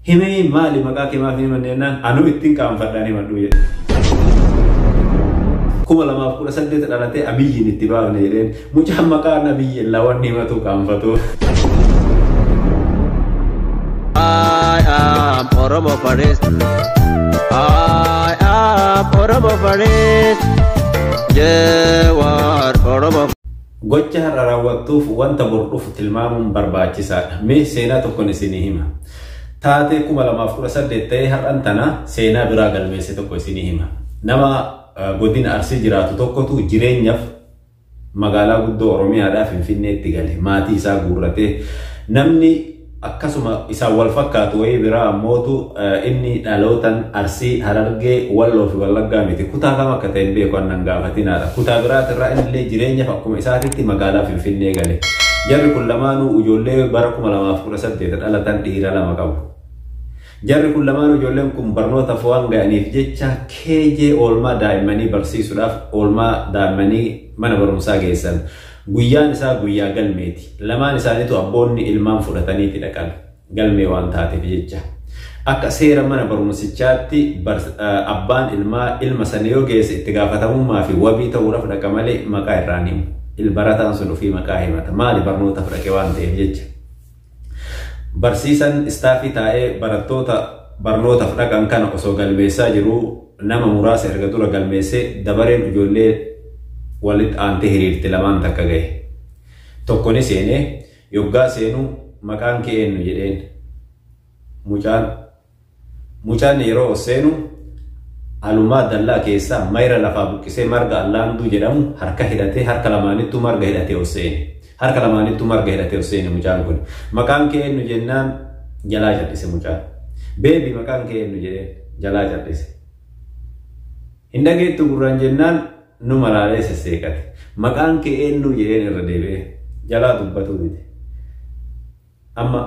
Himi mali maka kima fi manena anu ittin kam fadani madu ye kuma lama pura sadde tadalate abiyin ittiba ne ren mucam maka nabiyyin lawan ni matu kam fatu. I am Oromo Faris. I am Oromo Faris. Jawar Oromo. Gocha rarawatuuf wanta bordhuuf tilmaamuun barbaachisaadha. Mee seenaa tokkoon isinii hima. Taatee 2018 ta'ee har'an tana seenaa biraa galmeesse tokko isinii hima. Nama godina Arsii jiraatu tokkotu jireenyaaf magaalaa guddoo Oromiyaadhaa Finfinneetti gale. Maatii isaa guurratee namni akkasuma isaa wal fakkaatu wayii biraa ammootu inni dhalootan Arsii Harargee Walloo fi Wallaggaa miti. Kutaa kam akka ta'e beeku annan gaafatinaadha. Kutaa biraatirraa innillee jireenyaaf akkuma isaatitti magaalaa Finfinnee gale. Jarri kun lamaanuu ijoollee bara 2018 dhalatan dhiira lama qabu. Jarri kun lamaanuu ijoolleen kun barnootaaf waan ga'aniif jecha keejee oolmaa daa'immanii barsiisuudhaaf oolmaa daa'immanii mana barumsaa geessan. Guyyaan isaa guyyaa galmeeti. Lamaan isaaniitu abboonni ilmaan fudhataniiti dhaqan. Galmee waan taateef jecha. Akka seera mana barumsichaatti abbaan ilma sana yoo geesse itti gaafatamummaa fi wabii ta'uudhaaf dhaqa malee maqaa irraan himu. Barataan sun ofii maqaa himata. Maali barnootaaf dhaqe waan ta'eef jecha. Barsiisan istaafii taa'ee barattoota barnootaaf dhaqan kana osoo galmeessaa jiru nama muraasa erga dura galmeessee dabareen ijoollee walitti aantee hiriirti lamaan takka gahe. Tokkoni seenee yoggaa seenu maqaan kee eenyu jedheen. Mucaan yeroo seenu alumaa dallaa keessaa mayra lafaa buqqisee marga allaanduu jedhamu harka hidhatee harka lamaanittuu marga hidhatee osseene. Harka lamaanittuu marga hidhatee osseene mucaan kun. Maqaan kee eenyu jennaan jalaa jal'ise mucaan. Beebi maqaan kee eenyu jedheen jalaa jal'ise. Hin dhageettu gurraan jennaan nu malaalee sesseeqate. Maqaan kee eenyu jedheen irra deebi'ee jalaa dubbatuu dide. Amma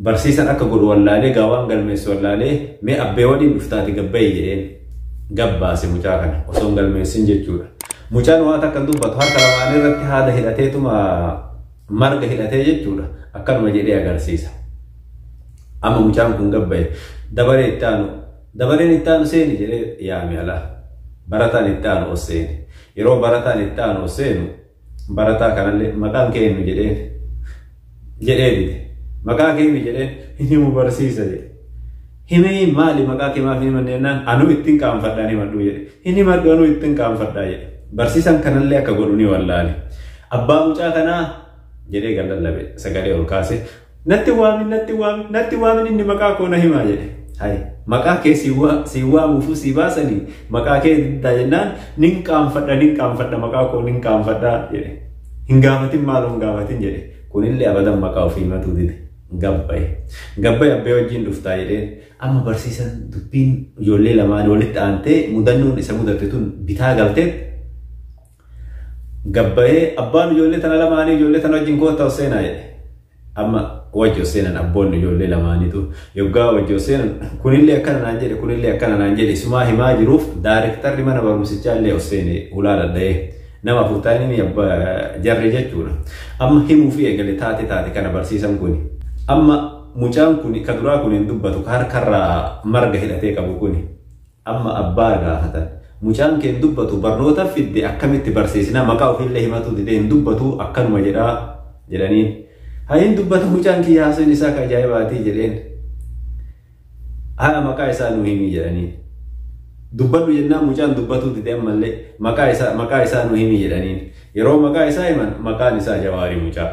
barsiisan akka godhu wallaalee gaawaan galmeessu wallaalee mee abbee waliin dhuftaati gabbayii jedheen gabbaase mucaa kana osoo galmeessin jechuudha. Mucaan waan akka dubbatu harka lamaan irratti haada hidhateetuma marga hidhatee jechuudha. Akkanuma jedhee agarsiisa. Amma mucaan kun gabbaye dabareen itti aanu seeni jedhee yaame alaa. Barataan itti aanu osseeni. Yeroo barataan itti aanu osseenu barataa kanallee maqaan kee eenyu jedhee dide. Maqaa kee eenyu jedheen himu barsiisa jedhe. Himi maali maqaa kee maaf himan jennaan anu ittiin qaanfadhaa himadhu jedhe. Inni maddu anu ittiin qaanfadhaa jedhe. Barsiisan kanallee akka godhu ni wallaale. Abbaa mucaa kanaa jedhee gallallabe sagalee ol kaase. Natti waamin inni maqaa koo na himaa jedhe. Hai maqaa kee si waamuufu si baasanii maqaa kee diddaa jennaan nin qaanfadha maqaa koo nin qaanfadhaa jedhe. Hin gaafatin maaloo hin gaafatin jedhe. Kunillee abadan maqaa ofii himatu dide. Gabbaye abbee wajjin dhuftaa jedheen amma barsiisan dubbiin ijoollee lamaan walitti aantee mudannoon isa mudate tun bitaa galteet. Gabbayee abbaan ijoollee tana lamaanii ijoollee tana wajjin koota oseenaa jedhe. Amma wajji oseenan abboonni ijoollee lamaaniitu yoggaa wajji oseenan kunillee akkana naan jedhe isumaa himaa jiruuf daarektarri mana barumsichaa illee oseene ulaa dadha'ee nama furtaanii jarre jechuudha. Amma himuu fi eegale taate kana barsiisan kuni. Amma mucaan kuni ka duraa kun hin dubbatu ka harkarraa marga hidhatee qabu kuni. Amma abbaa gaafatan. Mucaan kee hin dubbatu barnoota fidde akkamitti barsiisina maqaa ofiillee himatu dide hin dubbatu akkanuma jedhaniin. Hayin dubbata mucaan kiyyaa haasawni isaa ka ajaa'ibaatii jedheen. Haa maqaa isaa nu himi jedhaniin. Dubbadhu jennaan mucaan dubbatu dide ammallee maqaa isaa nu himi jedhaniin. Yeroo maqaa isaa himan maqaan isaa Jawaarii mucaa.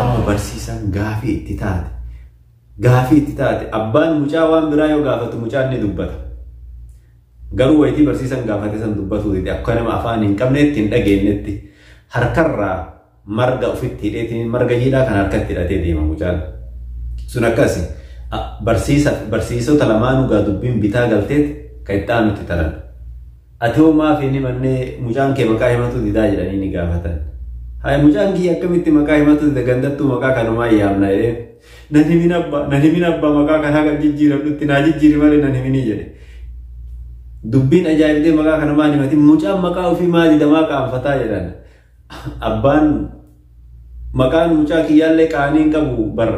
Amma barsiisan gaafii itti taate abbaan mucaa waan biraa yoo gaafatu mucaan ni dubbata. Garuu wayitii barsiisan gaafate san dubbatu dide akka nama afaan hin qabneetti hin dhageenyetti harkarraa marga ofitti hidheetiin marga jiidhaa kan harkatti hidhatee deema mucaan. Sun akkasi barsiisota lamaanuu gaa dubbiin bitaa galteet kan itti aanutti taran. Ati hoo maaf inni mannee mucaan kee maqaa himatu didaa jedhanii ni gaafatan. Haa mucaan kiyya akkamitti maqaa himatu dida gandattuu maqaa kanumaa yaamna jedheen. Nan himin abbaa maqaa kan haga jijjiiradhutti naa jijjiiri malee nan himinii jedhe. Dubbiin ajaa'ibdee maqaa kanumaa himati mucaan maqaa ofii maali damaa qaanfataa jedhan. Abbaan maqaan mucaa kiyyaallee qaaniin qabu bar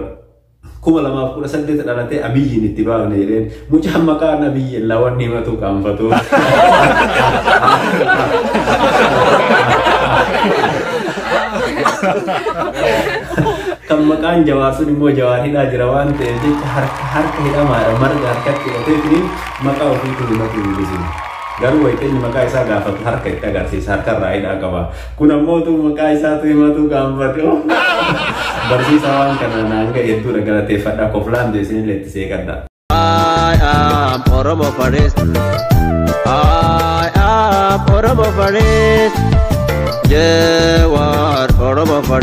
2018 dhalatee Abiyyiin itti baafne jedheen mucaan maqaan Abiyyi lawan himatu qaanfatu. Kan maqaan Jawaar sun immoo Jawaar hidhaa jira waan ta'eef jecha harka hidhamaadha marga harkatti hidhateetiin maqaa ofiitu himatu hin dhiisine. Garuu wayiteenyi maqaa isaa gaafatu harka itti agarsiisa harkarraa hidhaa qaba. Kun ammoo maqaa isaatu himatu qaanfatu. Barsiisaa waan kana naan ga'e hedduudha galateeffadhaa koflaan deesinillee itti seeqadha. I am Oromo Forest. I am Oromo Forest. Jawaar Oromo Forest.